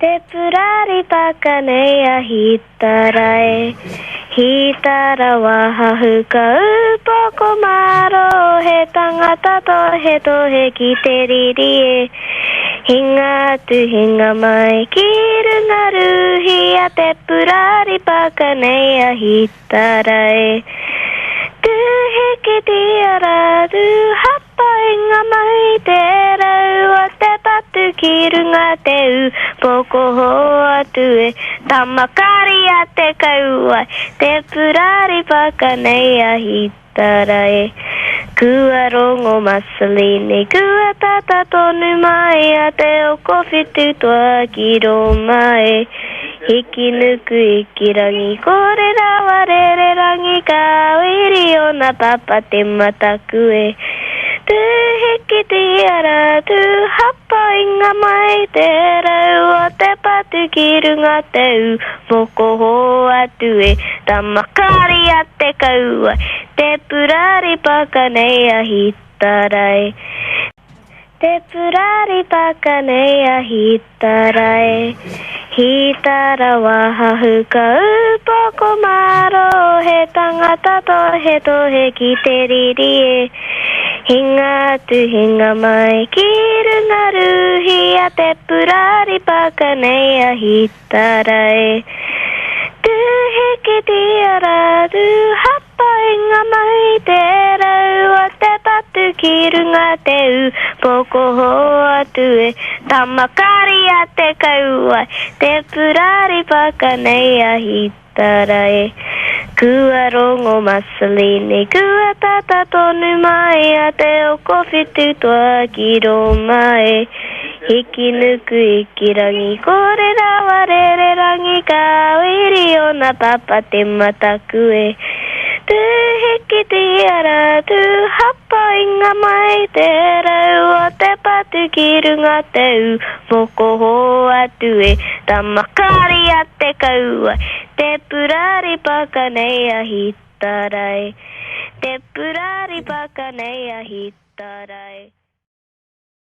Te purari pakanea hitarae. Hitara wa hahukau pokomaro. He tangata to he tohe ki te riri e. Hinga tu hinga mai ki runga ruhia. Te purari pakanea hitarae. Tu hiki tiara tu hapa inga mai te rau o te patu ki runga te u poko hoa tu e tamakari a te kauai te purari pakanei a hitara e kua rongo masaline kua tata tonu mai a te o kowhitu toa ki roma e hiki nuku iki rangi kore rawa rere rangi ka wiri o na papa te mataku e tu hiki tiara tu hapa inga mai te rau o te patu ki runga te u moko hoa tu e tamakari a te kaua te purari pakanei a hitarai te purari pakanei a hitarai hitara wa hahukau pokomaro he tangata to he tohe ki te riri e hinga tu hinga mai ki runga ruhia te purari pakanei a hitara e tu hiki tiara tu hapa inga mai te rau o te patu ki runga te u poko hoa tu e tamakari a te kauai te purari pakanei a hitara e kua rongo masaline kua tata tonu mai a te o kowhitu toa ki roma e hiki nuku iki rangi kore rawa rere rangi ka wiri o na papa te mataku e tu hiki tiara tu hapa inga mai te rau o te patu ki runga te u moko hoa tu e tamakari a te kauai te purari pakanei a hitarai te purari pakanei a hitarai